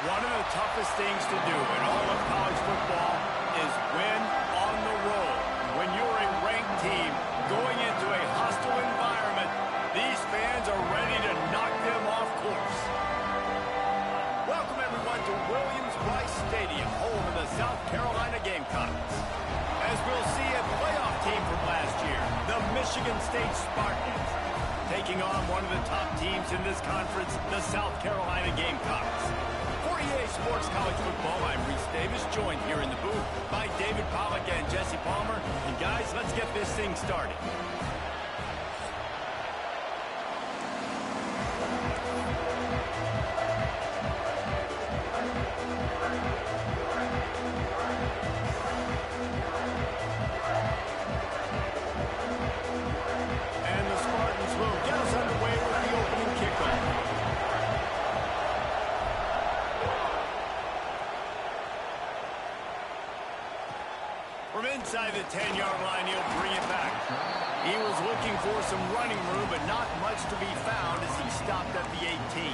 One of the toughest things to do in all of college football is win on the road. When you're a ranked team going into a hostile environment, these fans are ready to knock them off course. Welcome, everyone, to Williams-Brice Stadium, home of the South Carolina Gamecocks. As we'll see a playoff team from last year, the Michigan State Spartans, taking on one of the top teams in this conference, the South Carolina Gamecocks. For EA Sports College Football, I'm Reese Davis, joined here in the booth by David Pollack and Jesse Palmer. And guys, let's get this thing started. And the Spartans will get us underway with the opening kickoff. From inside the 10-yard line, he'll bring it back. He was looking for some running room, but not much to be found as he stopped at the 18.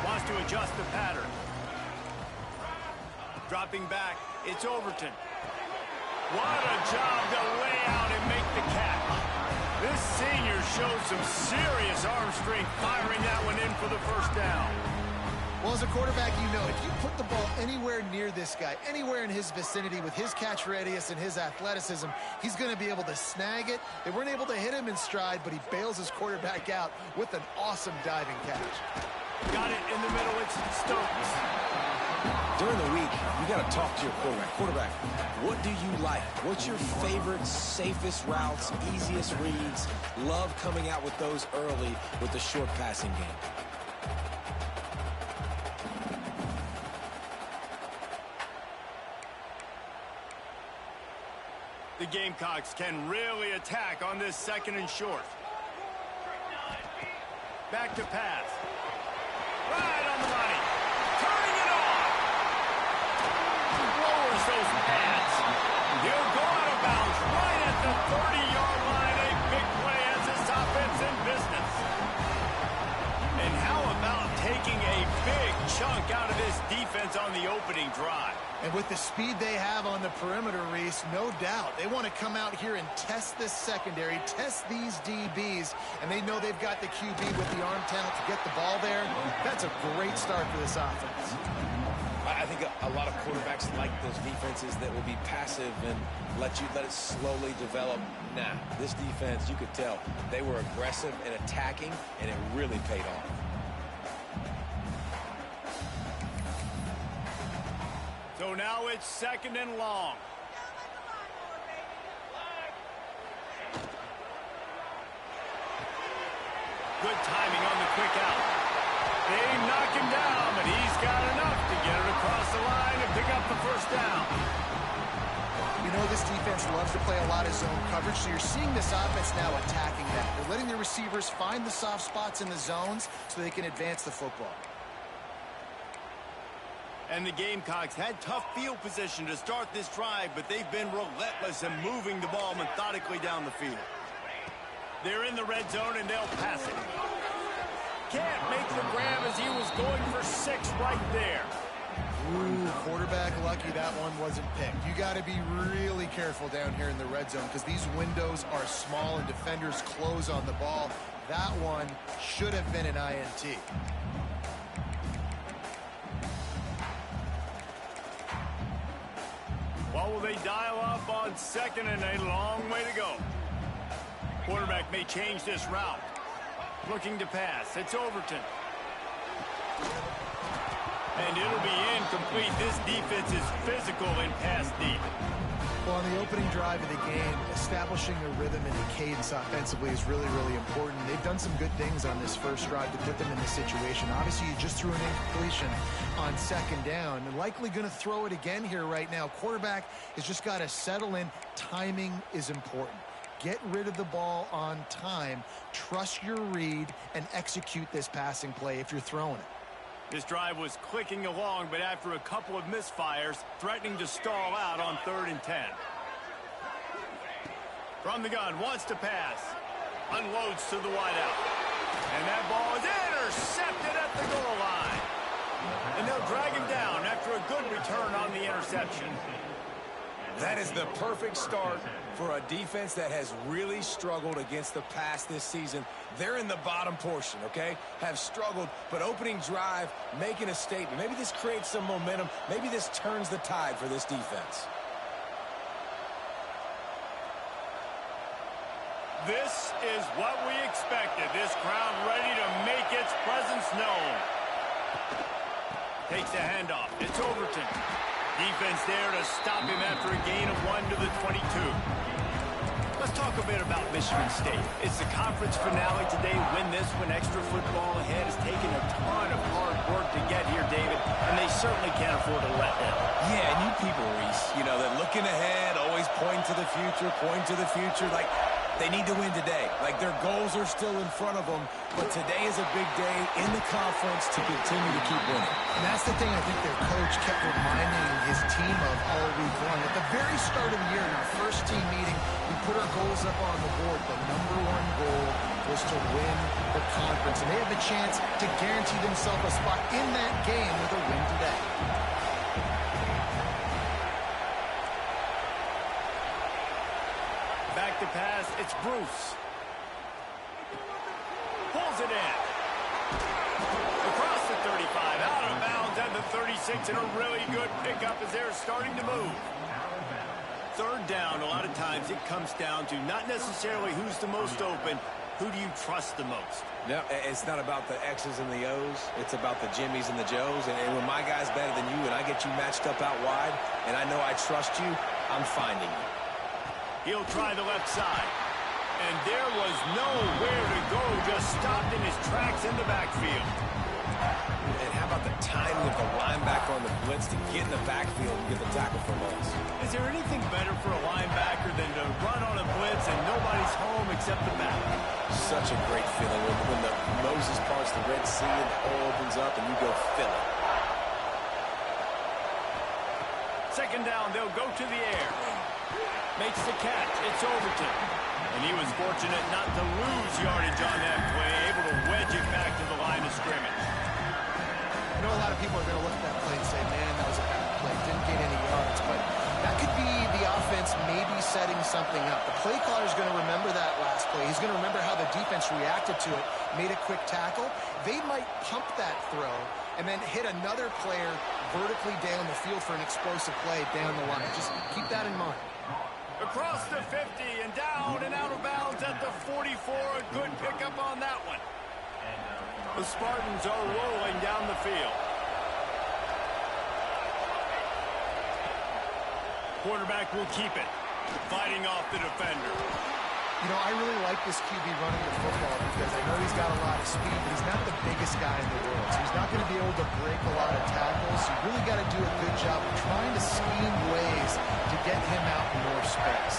Wants to adjust the pattern. Dropping back, it's Overton. What a job to lay out and make the catch. This senior showed some serious arm strength firing that one in for the first down. Well, as a quarterback, you know, if you put the ball anywhere near this guy, anywhere in his vicinity with his catch radius and his athleticism, he's going to be able to snag it. They weren't able to hit him in stride, but he bails his quarterback out with an awesome diving catch. Got it in the middle, it's Stokes. During the week, you got to talk to your quarterback. Quarterback, what do you like? What's your favorite, safest routes, easiest reads? Love coming out with those early with the short passing game. The Gamecocks can really attack on this second and short. Back to pass. Right on the money. Turning it on. Lowers those pads. He'll go out of bounds right at the 30-yard line. A big play as this offense in business. And how about taking a big chunk out of this defense on the opening drive? And with the speed they have on the perimeter, Reese, no doubt, they want to come out here and test this secondary, test these DBs, and they know they've got the QB with the arm talent to get the ball there. That's a great start for this offense. I think a lot of quarterbacks like those defenses that will be passive and let it slowly develop. Nah, this defense, you could tell, they were aggressive and attacking, and it really paid off. So now it's second and long. Good timing on the quick out. They knock him down, but he's got enough to get it across the line and pick up the first down. You know, this defense loves to play a lot of zone coverage, so you're seeing this offense now attacking that. They're letting their receivers find the soft spots in the zones so they can advance the football. And the Gamecocks had tough field position to start this drive, but they've been relentless in moving the ball methodically down the field. They're in the red zone, and they'll pass it. Can't make the grab as he was going for 6 right there. Ooh, quarterback lucky that one wasn't picked. You got to be really careful down here in the red zone because these windows are small and defenders close on the ball. That one should have been an INT. What will they dial up on second and a long way to go? Quarterback may change this route. Looking to pass. It's Overton. And it'll be incomplete. This defense is physical and pass deep. Well, on the opening drive of the game, establishing a rhythm and a cadence offensively is really, really important. They've done some good things on this first drive to put them in this situation. Obviously, you just threw an incompletion on second down. And likely going to throw it again here right now. Quarterback has just got to settle in. Timing is important. Get rid of the ball on time. Trust your read and execute this passing play if you're throwing it. This drive was clicking along, but after a couple of misfires, threatening to stall out on 3rd and 10. From the gun, wants to pass. Unloads to the wideout. And that ball is intercepted at the goal line. And they'll drag him down after a good return on the interception. That is the perfect start for a defense that has really struggled against the pass this season. They're in the bottom portion, okay? Have struggled, but opening drive, making a statement. Maybe this creates some momentum. Maybe this turns the tide for this defense. This is what we expected. This crowd ready to make its presence known. Takes the handoff. It's Overton. Defense there to stop him after a gain of 1 to the 22. Let's talk a bit about Michigan State. It's the conference finale today. Win this one. Extra football ahead has taken a ton of hard work to get here, David, and they certainly can't afford to let down. Yeah, and you people, Reese, you know, they're looking ahead, always pointing to the future, Like, they need to win today. Like, their goals are still in front of them, but today is a big day in the conference to continue to keep winning. And that's the thing I think their coach kept reminding his team of all week long. At the very start of the year, in our first team meeting, we put our goals up on the board. The #1 goal was to win the conference, and they have a chance to guarantee themselves a spot in that game with a win today. Back to pass, it's Bruce. Pulls it in. Across the 35, out of bounds at the 36, and a really good pickup as they're starting to move. 3rd down, a lot of times it comes down to not necessarily who's the most open, who do you trust the most? No, it's not about the X's and the O's. It's about the Jimmies and the Joes. And when my guy's better than you and I get you matched up out wide, and I know I trust you, I'm finding you. He'll try the left side. And there was nowhere to go, just stopped in his tracks in the backfield. And how about the timing of the linebacker on the blitz to get in the backfield and get the tackle for loss? Is there anything better for a linebacker than to run on a blitz and nobody's home except the back? Such a great feeling when the Moses parts the Red Sea and the hole opens up and you go fill it. 2nd down, they'll go to the air. Makes the catch. It's Overton. And he was fortunate not to lose yardage on that play, able to wedge it back to the line of scrimmage. I know a lot of people are going to look at that play and say, man, that was a bad play. Didn't get any yards. But that could be the offense maybe setting something up. The play caller is going to remember that last play. He's going to remember how the defense reacted to it, made a quick tackle. They might pump that throw and then hit another player vertically down the field for an explosive play down the line. Just keep that in mind. Across the 50 and down and out of bounds at the 44. A good pickup on that one. The Spartans are rolling down the field. Quarterback will keep it, fighting off the defender. You know, I really like this QB running the football because I know he's got a lot of speed, but he's not the biggest guy in the world. So he's not going to be able to break a lot of tackles. So you really got to do a good job of trying to scheme ways to get him out in more space.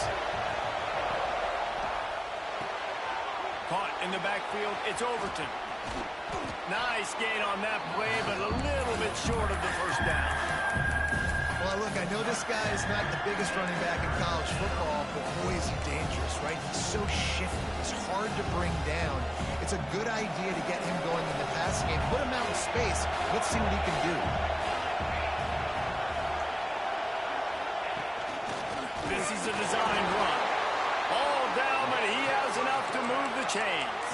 Caught in the backfield, it's Overton. Nice gain on that play, but a little bit short of the 1st down. Well, look, I know this guy is not the biggest running back in college football, but boy, is he dangerous, right? He's so shifty. He's hard to bring down. It's a good idea to get him going in the passing game. Put him out in space. Let's see what he can do. This is a design run. All down, but he has enough to move the chains.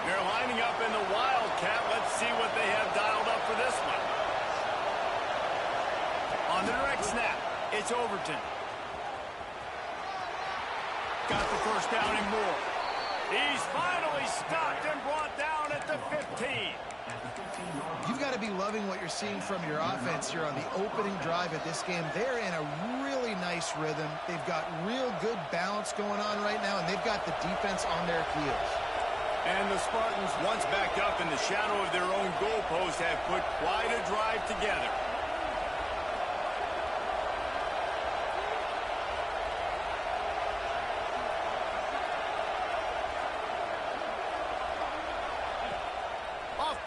They're lining up in the Wildcat. Let's see what they have dialed up for this one. On the direct snap, it's Overton. Got the 1st down and more. He's finally stopped and brought down at the 15. You've got to be loving what you're seeing from your offense here on the opening drive of this game. They're in a really nice rhythm. They've got real good balance going on right now, and they've got the defense on their heels. And the Spartans, once backed up in the shadow of their own goalpost, have put quite a drive together.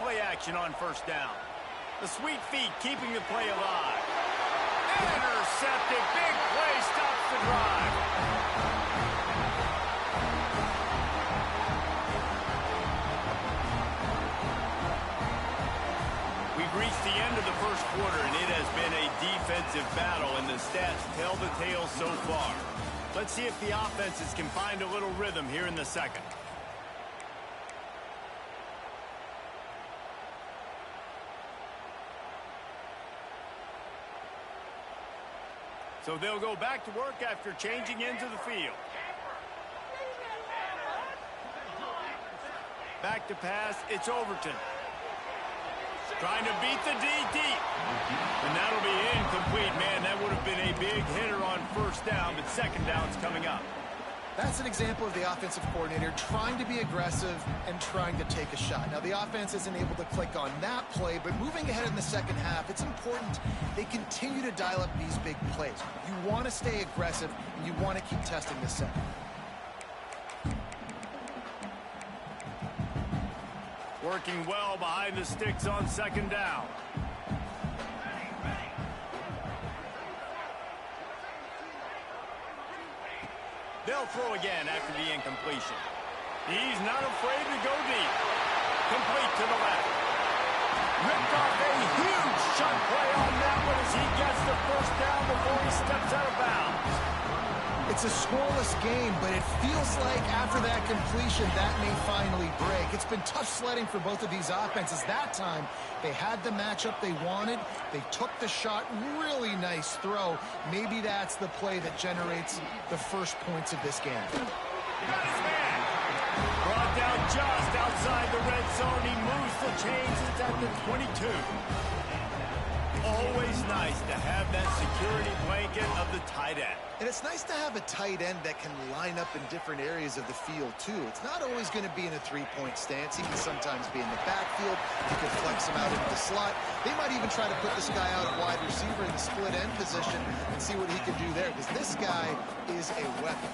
Play action on first down. The sweet feet keeping the play alive. Intercepted. Big play stops the drive. We've reached the end of the first quarter, and it has been a defensive battle, and the stats tell the tale so far. Let's see if the offenses can find a little rhythm here in the second. So they'll go back to work after changing into the field. Back to pass, it's Overton. Trying to beat the D deep. And that'll be incomplete. Man, that would have been a big hitter on first down, but second down's coming up. That's an example of the offensive coordinator trying to be aggressive and trying to take a shot. Now, the offense isn't able to click on that play, but moving ahead in the second half, it's important they continue to dial up these big plays. You want to stay aggressive, and you want to keep testing this second. Working well behind the sticks on second down. They'll throw again after the incompletion. He's not afraid to go deep. Complete to the left. Ripped off a huge shot play on that one as he gets the first down before he steps out of bounds. It's a scoreless game, but it feels like after that completion, that may finally break. It's been tough sledding for both of these offenses. That time, they had the matchup they wanted. They took the shot. Really nice throw. Maybe that's the play that generates the first points of this game. Got his man. Brought down just outside the red zone. He moves the chains. It's at the 22. Always nice to have that security blanket of the tight end. And it's nice to have a tight end that can line up in different areas of the field, too. It's not always going to be in a three-point stance. He can sometimes be in the backfield. You can flex him out into the slot. They might even try to put this guy out at wide receiver in the split end position and see what he can do there, because this guy is a weapon.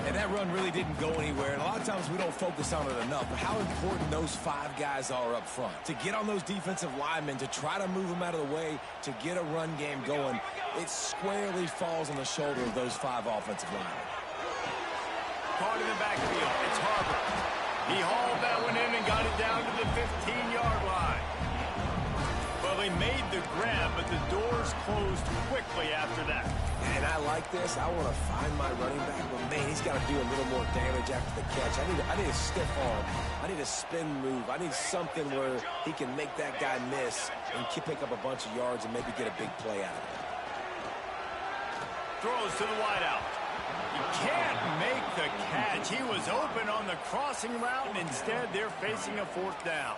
And that run really didn't go anywhere, and a lot of times we don't focus on it enough, but how important those five guys are up front. To get on those defensive linemen, to try to move them out of the way, to get a run game going, it squarely falls on the shoulder of those five offensive linemen. Caught in the backfield, it's Harper. He hauled that one in and got it down to the 15-yard line. Well, they made the grab, but the doors closed quickly after that. And I like this. I want to find my running back, but man, he's got to do a little more damage after the catch. I need a stiff arm. I need a spin move. I need something where he can make that guy miss and pick up a bunch of yards and maybe get a big play out of it. Throws to the wideout. He can't make the catch. He was open on the crossing route, and instead they're facing a fourth down.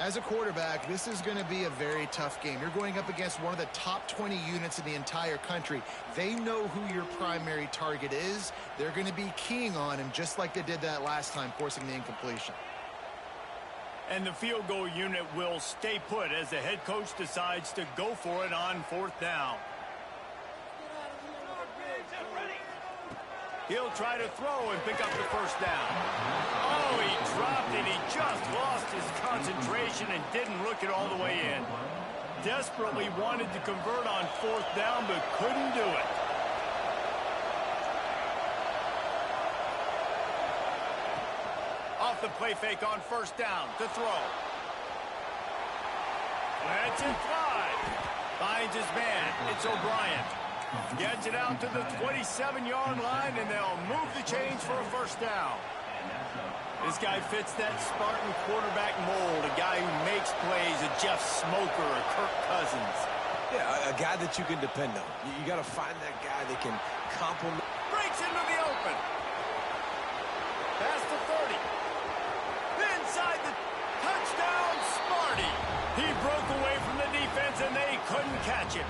As a quarterback, this is going to be a very tough game. You're going up against one of the top 20 units in the entire country. They know who your primary target is. They're going to be keying on him just like they did that last time, forcing the incompletion. And the field goal unit will stay put as the head coach decides to go for it on fourth down. He'll try to throw and pick up the first down. Oh, he dropped it. He just lost his concentration and didn't look it all the way in. Desperately wanted to convert on fourth down, but couldn't do it. Off the play fake on first down to throw. Let's it fly. Finds his man. It's O'Brien. Gets it out to the 27-yard line, and they'll move the chains for a first down. This guy fits that Spartan quarterback mold, a guy who makes plays, a Jeff Smoker or Kirk Cousins. Yeah, a guy that you can depend on. You got to find that guy that can complement. Breaks into the open. past the 30. Inside the touchdown, Smarty. He broke away from the defense, and they couldn't catch him.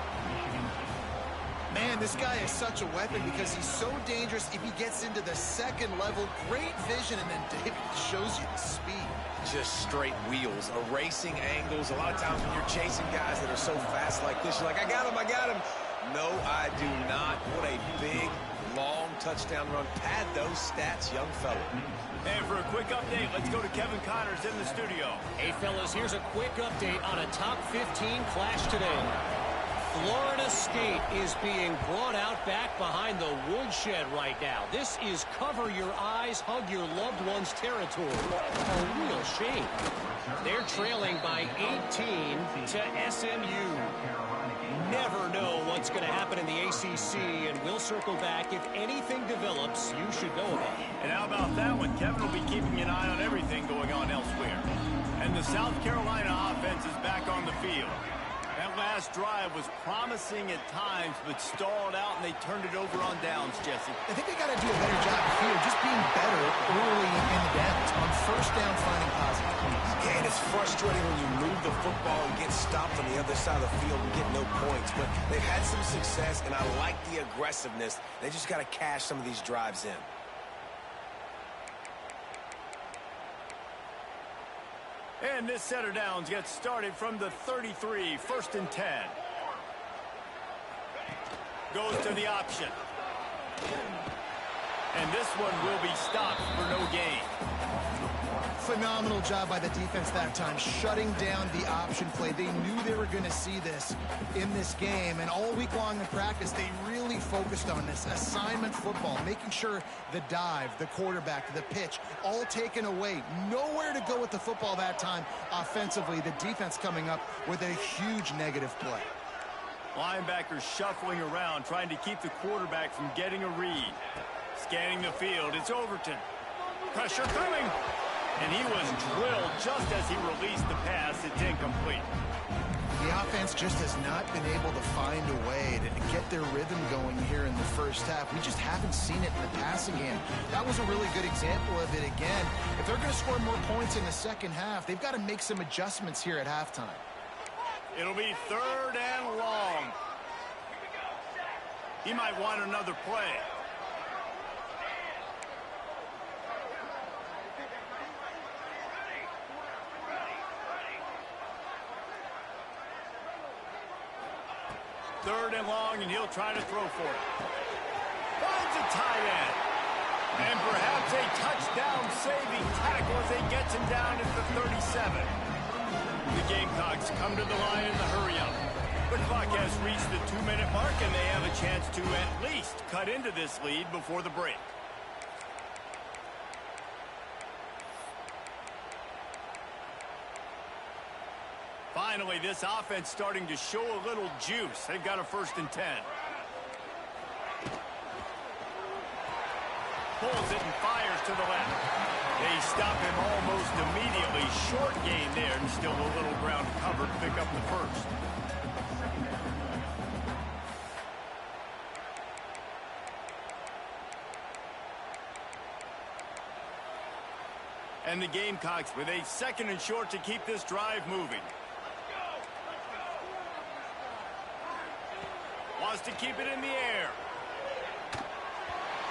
Man, this guy is such a weapon because he's so dangerous if he gets into the second level. Great vision, and then David shows you the speed. Just straight wheels, erasing angles. A lot of times when you're chasing guys that are so fast like this, you're like, I got him, I got him. No, I do not. What a big, long touchdown run. Pad those stats, young fella. And for a quick update, let's go to Kevin Connors in the studio. Hey, fellas, here's a quick update on a top 15 clash today. Florida State is being brought out back behind the woodshed right now. This is cover your eyes, hug your loved ones territory. A real shame. They're trailing by 18 to SMU. Never know what's going to happen in the ACC, and we'll circle back. If anything develops, you should know about it. And how about that one? Kevin will be keeping an eye on everything going on elsewhere. And the South Carolina offense is back on the field. That last drive was promising at times, but stalled out, and they turned it over on downs, Jesse. I think they got to do a better job here, just being better early in the downs. On first down, finding positive points. Yeah, and it's frustrating when you move the football and get stopped on the other side of the field and get no points. But they've had some success, and I like the aggressiveness. They just got to cash some of these drives in. And this set of downs gets started from the 33, 1st and 10. Goes to the option. And this one will be stopped for no gain. Phenomenal job by the defense that time, shutting down the option play. They knew they were going to see this in this game, and all week long in practice, they really focused on this assignment football, making sure the dive, the quarterback, the pitch, all taken away. Nowhere to go with the football that time offensively. The defense coming up with a huge negative play. Linebackers shuffling around, trying to keep the quarterback from getting a read. Scanning the field, it's Overton. Pressure coming. And he was drilled just as he released the pass. It's incomplete. The offense just has not been able to find a way to get their rhythm going here in the first half. We just haven't seen it in the passing game. That was a really good example of it again. If they're going to score more points in the second half, they've got to make some adjustments here at halftime. It'll be 3rd and long. He might want another play. Third and long, and he'll try to throw for it. Finds a tight end. And perhaps a touchdown-saving tackle as he gets him down at the 37. The Gamecocks come to the line in the hurry-up. The clock has reached the 2-minute mark, and they have a chance to at least cut into this lead before the break. Finally, this offense starting to show a little juice. They've got a 1st and 10. Pulls it and fires to the left. They stop him almost immediately. Short gain there, and still a little ground to cover to pick up the 1st. And the Gamecocks with a 2nd and short to keep this drive moving. Wants to keep it in the air.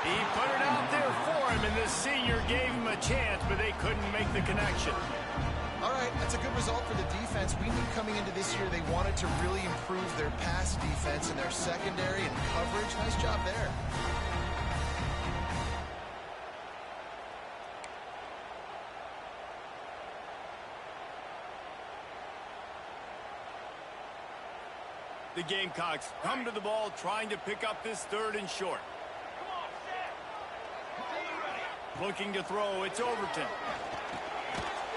He put it out there for him, and the senior gave him a chance, but they couldn't make the connection. All right, that's a good result for the defense. We knew coming into this year they wanted to really improve their pass defense and their secondary and coverage. Nice job there. The Gamecocks come to the ball trying to pick up this 3rd and short. Looking to throw, it's Overton.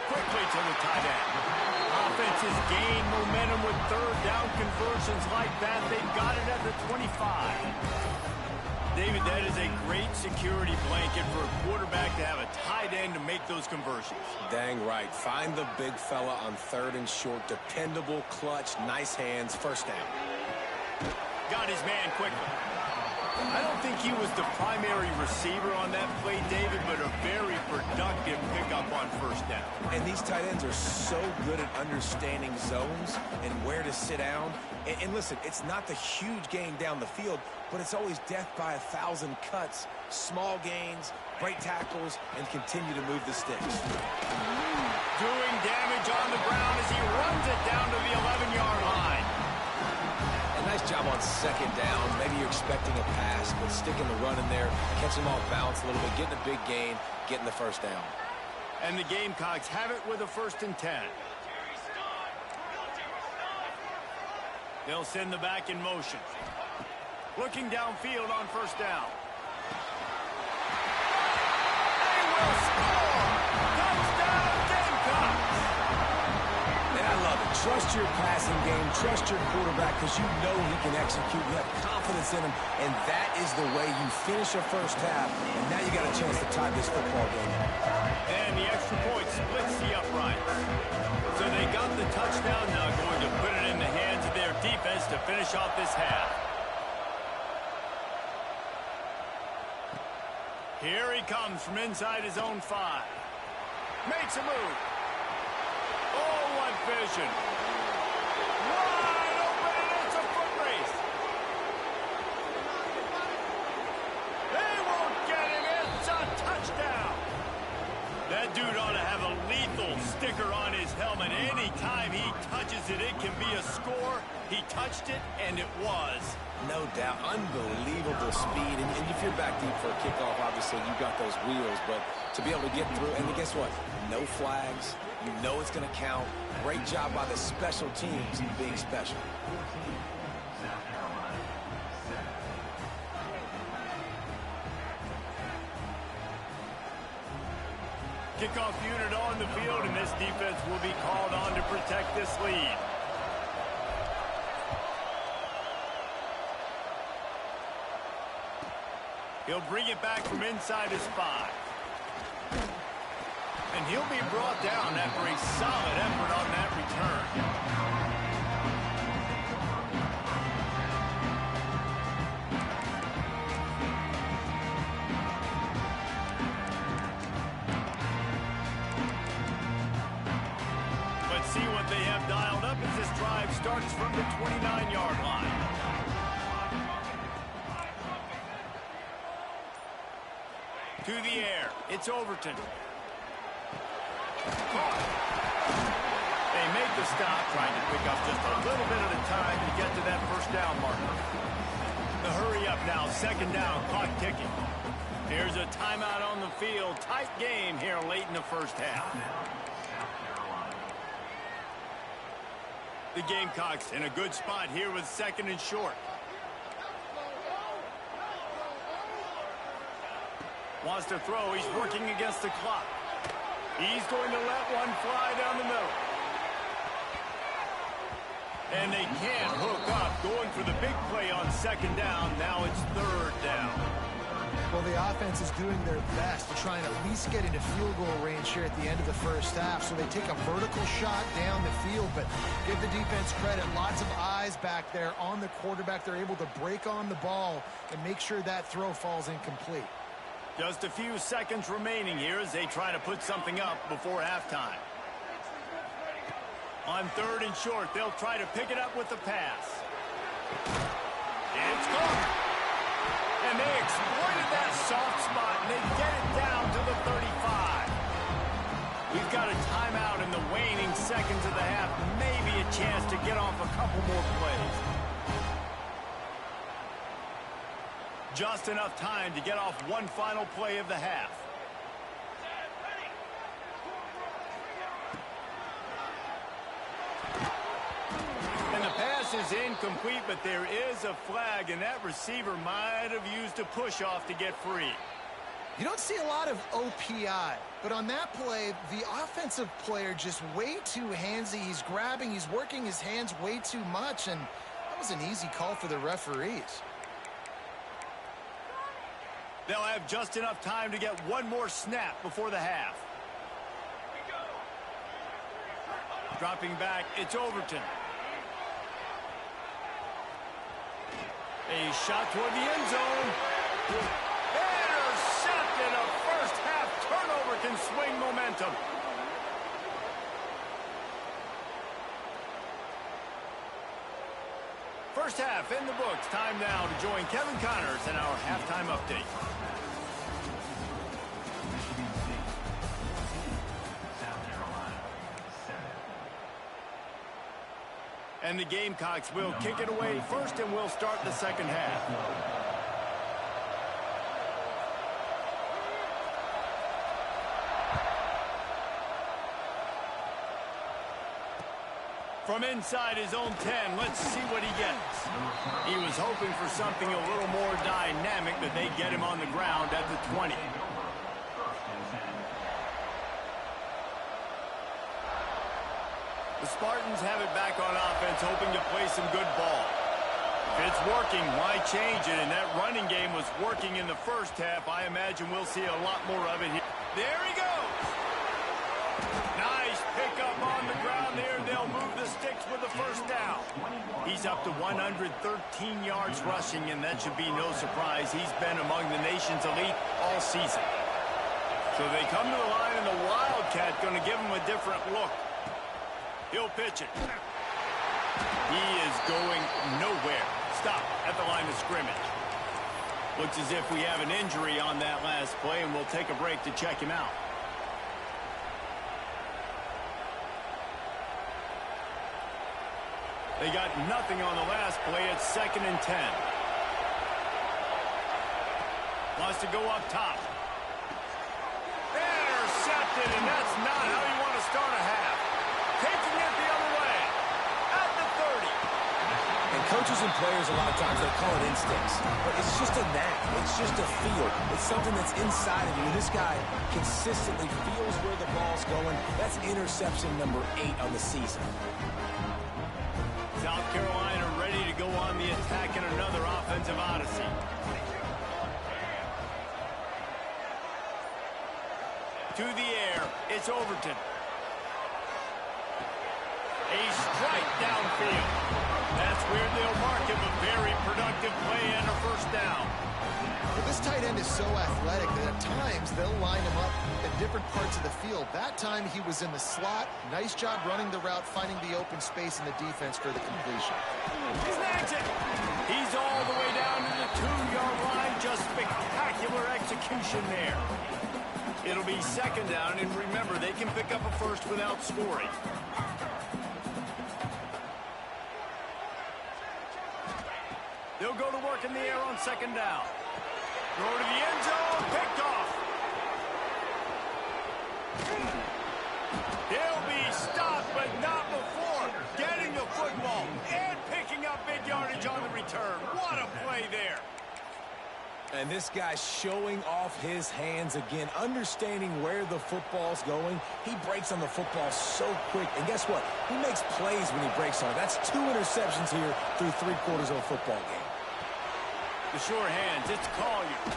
Quickly to the tight end. Offenses gain momentum with 3rd down conversions like that. They've got it at the 25. David, that is a great security blanket for a quarterback to have a tight end to make those conversions. Dang right. Find the big fella on 3rd and short. Dependable, clutch, nice hands, 1st down. Got his man quickly. I don't think he was the primary receiver on that play, David, but a very productive pickup on first down. And these tight ends are so good at understanding zones and where to sit down. And listen, it's not the huge gain down the field, but it's always death by 1,000 cuts, small gains, break tackles, and continue to move the sticks. Doing damage on the ground as he runs it down to the 11-yard line. A nice job on second down. Maybe you're expecting a pass, but sticking the run in there, catching them off balance a little bit, getting a big gain, getting the first down. And the Gamecocks have it with a 1st and 10. They'll send the back in motion. Looking downfield on first down. They will score! Touchdown, Gamecocks! And I love it. Trust your passing game. Trust your quarterback because you know he can execute. You have confidence in him, and that is the way you finish a first half. And now you got a chance to tie this football game. And the extra point splits the upright. So they got the touchdown, now going to put it in the hands of their defense to finish off this half. Here he comes from inside his own 5. Makes a move. Oh, what vision. Wide open, and it's a foot race. They won't get him. It's a touchdown. That dude ought to have a lethal sticker on his helmet. Anytime he touches it, it can be a score. He touched it, and it was. No doubt. Unbelievable speed. And if you're back deep for a kickoff, obviously you got those wheels. But to be able to get through, and guess what? No flags. You know it's going to count. Great job by the special teams being special. Kickoff unit on the field, and this defense will be called on to protect this lead. He'll bring it back from inside his 5. And he'll be brought down after a solid effort on that return. See what they have dialed up as this drive starts from the 29-yard line. To the air, it's Overton. Caught. They make the stop, trying to pick up just a little bit at a time to get to that first down marker. The hurry up now, 2nd down, clock ticking. Here's a timeout on the field. Tight game here late in the first half. The Gamecocks in a good spot here with 2nd and short. Wants to throw. He's working against the clock. He's going to let one fly down the middle. And they can't hook up. Going for the big play on 2nd down. Now it's 3rd down. Well, the offense is doing their best to try and at least get into field goal range here at the end of the first half. So they take a vertical shot down the field, but give the defense credit. Lots of eyes back there on the quarterback. They're able to break on the ball and make sure that throw falls incomplete. Just a few seconds remaining here as they try to put something up before halftime. On 3rd and short, they'll try to pick it up with the pass. It's caught. And they exploited that soft spot, and they get it down to the 35. We've got a timeout in the waning seconds of the half. Maybe a chance to get off a couple more plays. Just enough time to get off one final play of the half. And the pass is incomplete, but there is a flag, and that receiver might have used a push-off to get free. You don't see a lot of OPI, but on that play, the offensive player just way too handsy. He's grabbing, he's working his hands way too much, and that was an easy call for the referees. They'll have just enough time to get one more snap before the half. Dropping back, it's Overton. A shot toward the end zone. Intercepted. A first-half turnover can swing momentum. First half in the books. Time now to join Kevin Connors in our halftime update. And the Gamecocks will kick it away first, and we'll start the second half. From inside his own 10, let's see what he gets. He was hoping for something a little more dynamic, that they get him on the ground at the 20. The Spartans have it back on offense, hoping to play some good ball. If it's working, why change it? And that running game was working in the first half. I imagine we'll see a lot more of it here. There he goes. Nice pickup on the ground there. They'll move the sticks with the first down. He's up to 113 yards rushing, and that should be no surprise. He's been among the nation's elite all season. So they come to the line, and the Wildcat going to give him a different look. He'll pitch it. He is going nowhere. Stop at the line of scrimmage. Looks as if we have an injury on that last play, and we'll take a break to check him out. They got nothing on the last play. It's 2nd and 10. Wants to go up top. Intercepted, and that's not how you want to start a half. Taking it the other way. At the 30. And coaches and players, a lot of times, they call it instincts. But it's just a knack. It's just a feel. It's something that's inside of you. This guy consistently feels where the ball's going. That's interception number 8 on the season. South Carolina ready to go on the attack in another offensive odyssey. To the air, it's Overton. A strike downfield. That's where they'll mark him. A very productive play and a first down. Well, this tight end is so athletic that at times they'll line him up at different parts of the field. That time he was in the slot. Nice job running the route, finding the open space in the defense for the completion. He snags it. He's all the way down to the 2-yard line. Just spectacular execution there. It'll be 2nd down, and remember, they can pick up a first without scoring. They'll go to work in the air on 2nd down. Throw to the end zone, picked off. He'll be stopped, but not before getting the football and picking up big yardage on the return. What a play there. And this guy's showing off his hands again, understanding where the football's going. He breaks on the football so quick. And guess what? He makes plays when he breaks on it. That's 2 interceptions here through 3/4 of a football game. The sure hands, it's Collier.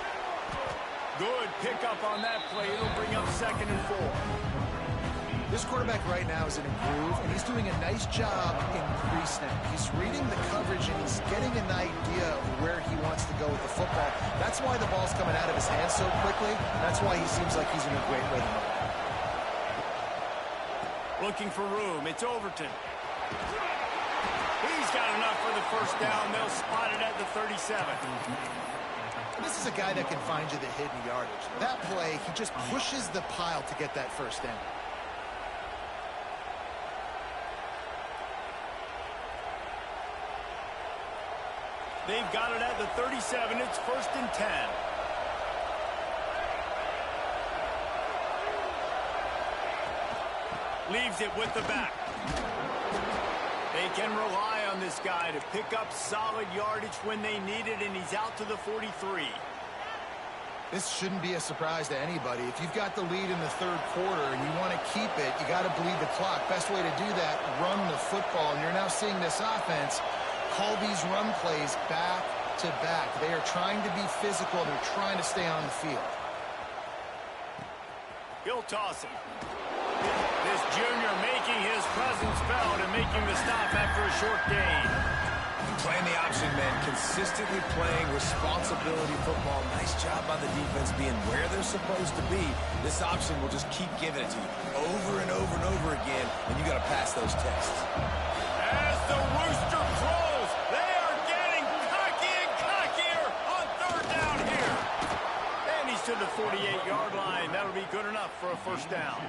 Good pickup on that play. It'll bring up 2nd and 4. This quarterback right now is in a groove, and he's doing a nice job in pre-snap. He's reading the coverage, and he's getting an idea of where he wants to go with the football. That's why the ball's coming out of his hands so quickly. That's why he seems like he's in a great rhythm. Looking for room. It's Overton. He's got enough for the first down. They'll spot it at the 37. This is a guy that can find you the hidden yardage. That play, he just pushes the pile to get that first down. They've got it at the 37. It's 1st and 10. Leaves it with the back. They can rely on this guy to pick up solid yardage when they need it, and he's out to the 43. This shouldn't be a surprise to anybody. If you've got the lead in the 3rd quarter and you want to keep it, you got to bleed the clock. Best way to do that, run the football. And you're now seeing this offense call these run plays back to back. They are trying to be physical. They're trying to stay on the field. He'll toss it. This junior making his presence felt and making the stop after a short gain. Playing the option, man. Consistently playing responsibility football. Nice job by the defense being where they're supposed to be. This option will just keep giving it to you over and over and over again, and you got to pass those tests. As the rooster crows, they are getting cocky and cockier on third down here. And he's to the 48-yard line. That'll be good enough for a first down.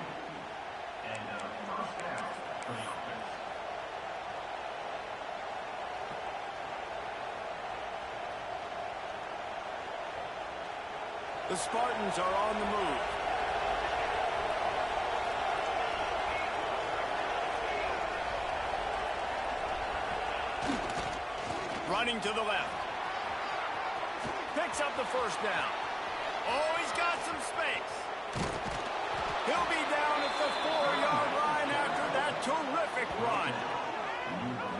The Spartans are on the move. Running to the left. Picks up the first down. Oh, he's got some space. He'll be down at the 4-yard line after that terrific run.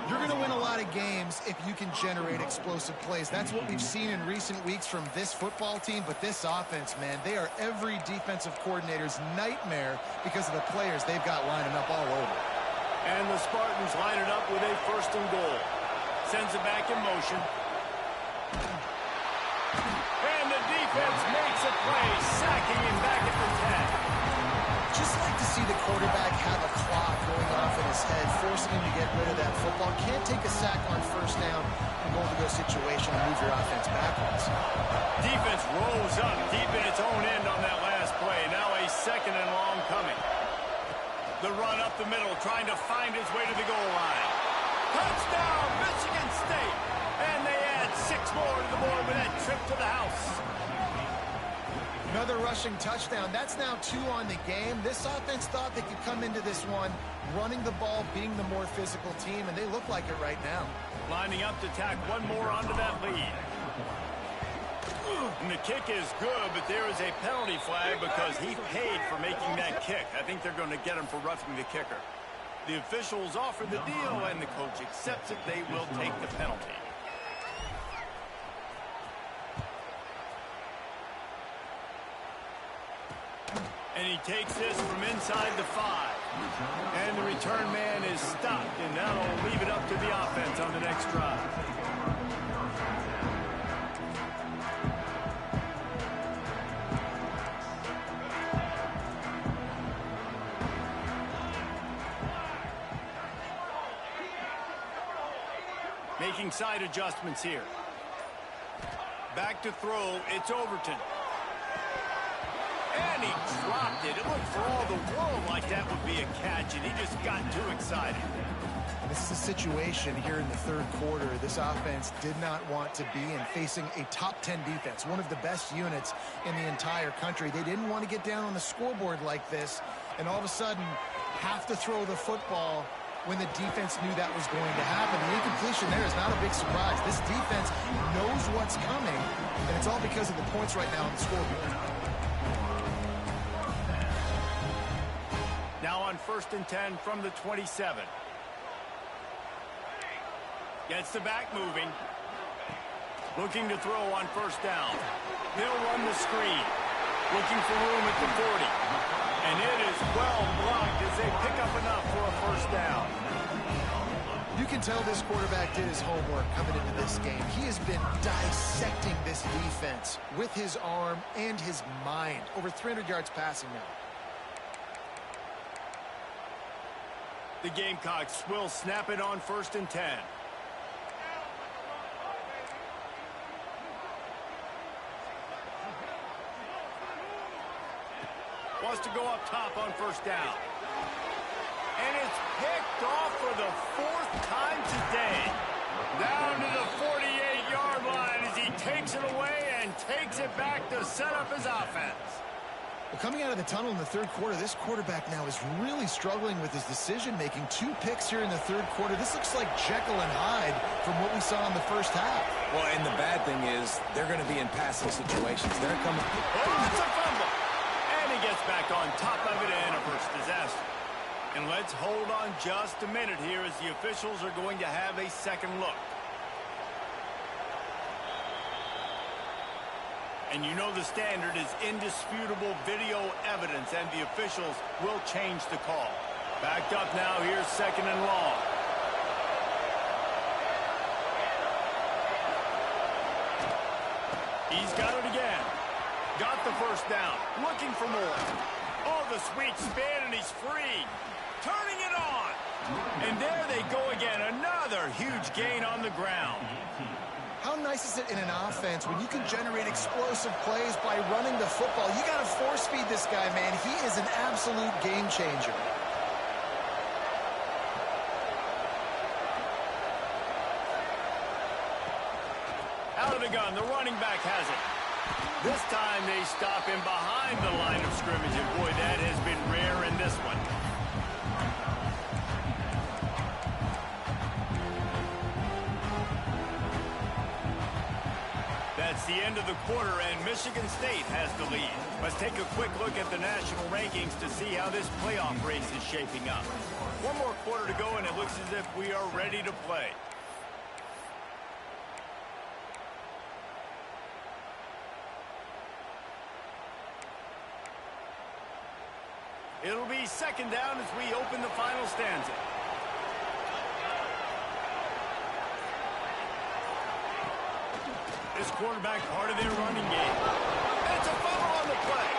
You're going to win a lot of games if you can generate explosive plays. That's what we've seen in recent weeks from this football team. But this offense, man, they are every defensive coordinator's nightmare because of the players they've got lining up all over. And the Spartans line it up with a first and goal. Sends it back in motion. And the defense makes a play, sacking him back at the 10. Just like to see the quarterback have a clock going off in his head, forcing him to get rid of that football. Can't take a sack on first down and go into a situation and move your offense backwards. Defense rolls up deep in its own end on that last play. Now a second and long coming. The run up the middle, trying to find his way to the goal line. Touchdown, Michigan State! And they add 6 more to the board with that trip to the house. Another rushing touchdown. That's now 2 on the game. This offense thought they could come into this one running the ball, being the more physical team, and they look like it right now. Lining up to tack one more onto that lead. And the kick is good, but there is a penalty flag because he paid for making that kick. I think they're going to get him for roughing the kicker. The officials offer the deal, and the coach accepts it. They will take the penalty. And he takes this from inside the 5. And the return man is stopped, and that'll leave it up to the offense on the next drive. Making side adjustments here. Back to throw, it's Overton. And he dropped it. It looked for all the world like that would be a catch, and he just got too excited. This is a situation here in the third quarter this offense did not want to be in, facing a top 10 defense, one of the best units in the entire country. They didn't want to get down on the scoreboard like this, and all of a sudden have to throw the football when the defense knew that was going to happen. The incompletion there is not a big surprise. This defense knows what's coming, and it's all because of the points right now on the scoreboard. Now on 1st and 10 from the 27. Gets the back moving. Looking to throw on first down. They'll run the screen. Looking for room at the 40. And it is well blocked as they pick up enough for a first down. You can tell this quarterback did his homework coming into this game. He has been dissecting this defense with his arm and his mind. Over 300 yards passing now. The Gamecocks will snap it on 1st and 10. Wants to go up top on first down. And it's picked off for the 4th time today. Down to the 48-yard line as he takes it away and takes it back to set up his offense. Well, coming out of the tunnel in the third quarter, this quarterback now is really struggling with his decision-making. 2 picks here in the third quarter. This looks like Jekyll and Hyde from what we saw in the first half. Well, and the bad thing is they're going to be in passing situations. They're coming. Oh, it's a fumble. And he gets back on top of it and averts disaster. And let's hold on just a minute here as the officials are going to have a second look. And you know the standard is indisputable video evidence, and the officials will change the call. Backed up now, here's 2nd and long. He's got it again. Got the first down. Looking for more. Oh, the sweet spin, and he's free. Turning it on. And there they go again. Another huge gain on the ground. How nice is it in an offense when you can generate explosive plays by running the football? You got to force feed this guy, man. He is an absolute game changer. Out of the gun, the running back has it. This time they stop him behind the line of scrimmage, and boy, that has been rare in this one. That's the end of the quarter, and Michigan State has the lead. Let's take a quick look at the national rankings to see how this playoff race is shaping up. One more quarter to go, and it looks as if we are ready to play. It'll be second down as we open the final stanza. This quarterback part of their running game. It's a fumble on the play.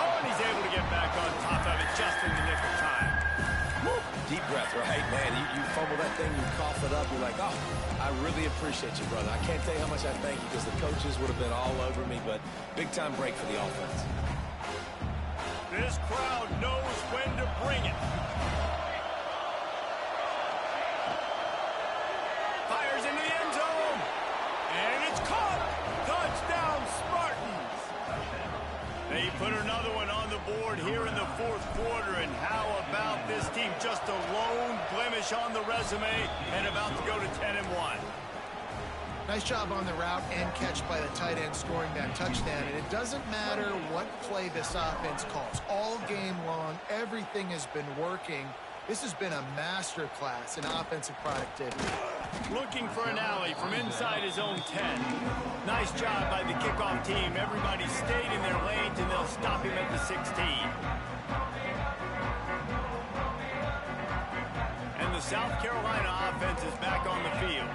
Oh, and he's able to get back on top of it just in the nick of time. Woo. Deep breath, right, man? You fumble that thing, you cough it up, you're like, oh, I really appreciate you, brother. I can't tell you how much I thank you because the coaches would have been all over me, but big-time break for the offense. This crowd knows when to bring it. Fires into the end zone. And it's caught. Touchdown, Spartans. They put another one on the board here in the fourth quarter. And how about this team? Just a lone blemish on the resume and about to go to 10-1. Nice job on the route and catch by the tight end scoring that touchdown. And it doesn't matter what play this offense calls. All game long, everything has been working. This has been a master class in offensive productivity. Looking for an alley from inside his own 10. Nice job by the kickoff team. Everybody stayed in their lanes, and they'll stop him at the 16. And the South Carolina offense is back on the field.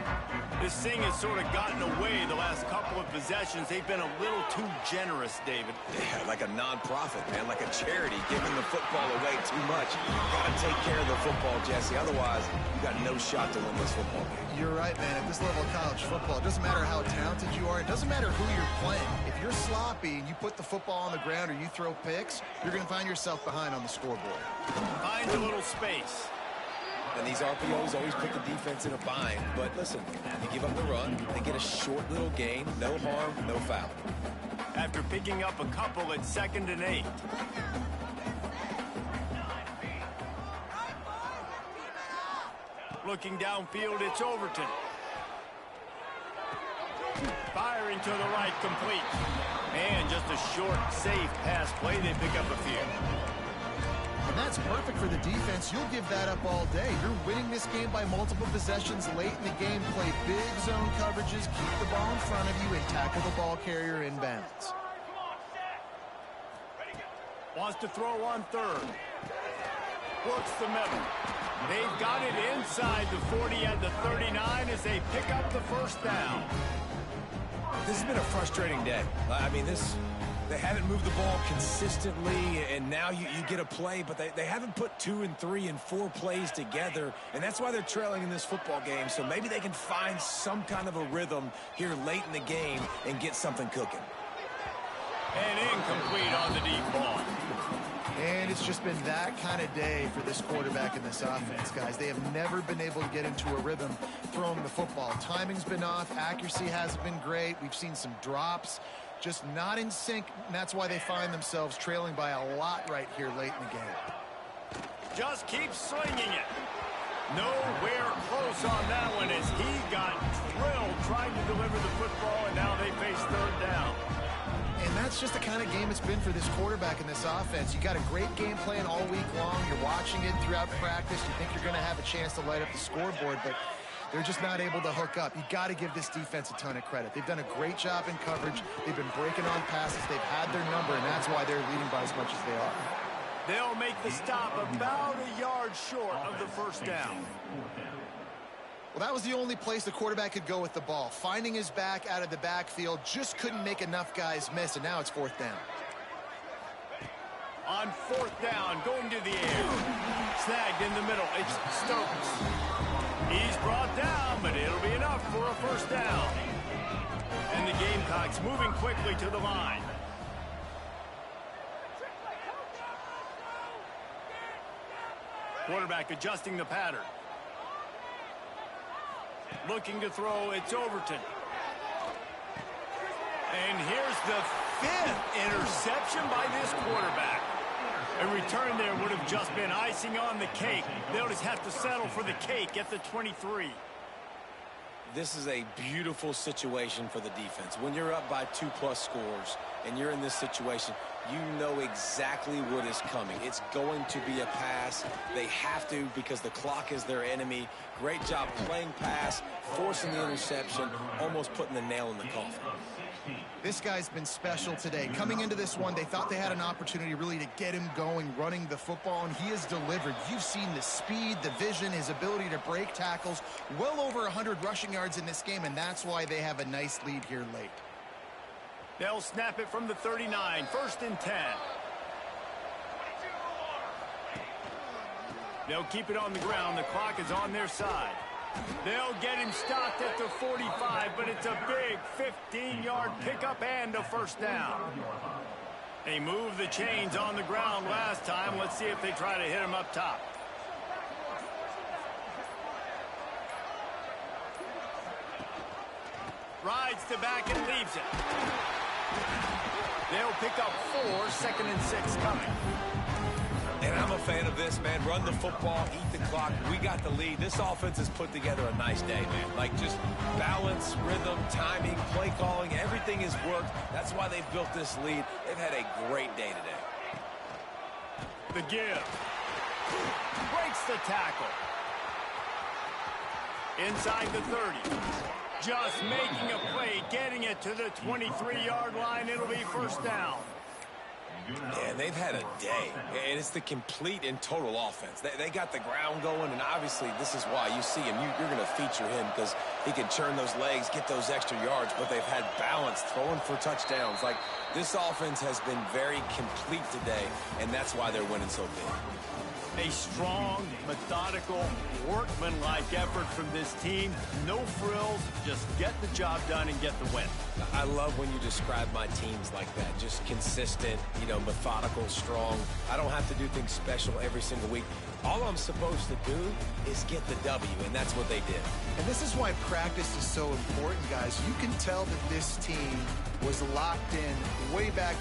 This thing has sort of gotten away the last couple of possessions. They've been a little too generous, David. Yeah, like a non-profit, man, like a charity, giving the football away too much. Got to take care of the football, Jesse. Otherwise, you got no shot to win this football game. You're right, man. At this level of college football, it doesn't matter how talented you are. It doesn't matter who you're playing. If you're sloppy and you put the football on the ground or you throw picks, you're going to find yourself behind on the scoreboard. Finds a little space. And these RPOs always put the defense in a bind. But listen, you give up the run, they get a short little gain, no harm, no foul. After picking up a couple at 2nd and 8. Looking downfield, it's Overton. Firing to the right, complete. And just a short, safe pass play. They pick up a few. And that's perfect for the defense. You'll give that up all day. You're winning this game by multiple possessions late in the game. Play big zone coverages, keep the ball in front of you, and tackle the ball carrier in bounds. Wants to throw on 3rd. Works the middle. They've got it inside the 40 at the 39 as they pick up the first down. This has been a frustrating day. I mean, they haven't moved the ball consistently, and now you get a play, but they haven't put 2 and 3 and 4 plays together, and that's why they're trailing in this football game. So maybe they can find some kind of a rhythm here late in the game and get something cooking. And incomplete on the deep ball. And it's just been that kind of day for this quarterback and this offense, guys. They have never been able to get into a rhythm throwing the football. Timing's been off. Accuracy hasn't been great. We've seen some drops. Just not in sync, and that's why they find themselves trailing by a lot right here late in the game. Just keeps swinging it. Nowhere close on that one as he got drilled trying to deliver the football, and now they face 3rd down. And that's just the kind of game it's been for this quarterback and this offense. You got a great game plan all week long. You're watching it throughout practice. You think you're going to have a chance to light up the scoreboard, but they're just not able to hook up. You got to give this defense a ton of credit. They've done a great job in coverage. They've been breaking on passes. They've had their number, and that's why they're leading by as much as they are. They'll make the stop about a yard short of the first down. Well, that was the only place the quarterback could go with the ball. Finding his back out of the backfield, just couldn't make enough guys miss, and now it's 4th down. On 4th down, going to the air. Snagged in the middle. It's Stokes. He's brought down, but it'll be enough for a 1st down. And the Gamecocks moving quickly to the line. Quarterback adjusting the pattern. Looking to throw, it's Overton. And here's the 5th interception by this quarterback. A return there would have just been icing on the cake. They'll just have to settle for the cake at the 23. This is a beautiful situation for the defense. When you're up by 2+ scores and you're in this situation, you know exactly what is coming. It's going to be a pass. They have to because the clock is their enemy. Great job playing pass, forcing the interception, almost putting the nail in the coffin. This guy's been special today. Coming into this one, they thought they had an opportunity really to get him going, running the football, and he has delivered. You've seen the speed, the vision, his ability to break tackles. Well over 100 rushing yards in this game, and that's why they have a nice lead here late. They'll snap it from the 39, 1st and 10. They'll keep it on the ground. The clock is on their side. They'll get him stopped at the 45, but it's a big 15-yard pickup and a 1st down. They moved the chains on the ground last time. Let's see if they try to hit him up top. Rides to back and leaves it. They'll pick up 4, 2nd and 6 coming. And I'm a fan of this, man. Run the football, eat the clock. We got the lead. This offense has put together a nice day, man. Like just balance, rhythm, timing, play calling, everything has worked. That's why they've built this lead. They've had a great day today. The give. Breaks the tackle. Inside the 30. Just making a play, getting it to the 23-yard line. It'll be 1st down. And they've had a day, and it's the complete and total offense. They got the ground going, and obviously this is why you see him. You're going to feature him because he can churn those legs, get those extra yards, but they've had balance, throwing for touchdowns. Like, this offense has been very complete today, and that's why they're winning so big. A strong, methodical, workmanlike effort from this team. No frills, just get the job done and get the win. I love when you describe my teams like that. Just consistent, methodical, strong. I don't have to do things special every single week. All I'm supposed to do is get the W, and that's what they did. And this is why practice is so important, guys. You can tell that this team was locked in way back.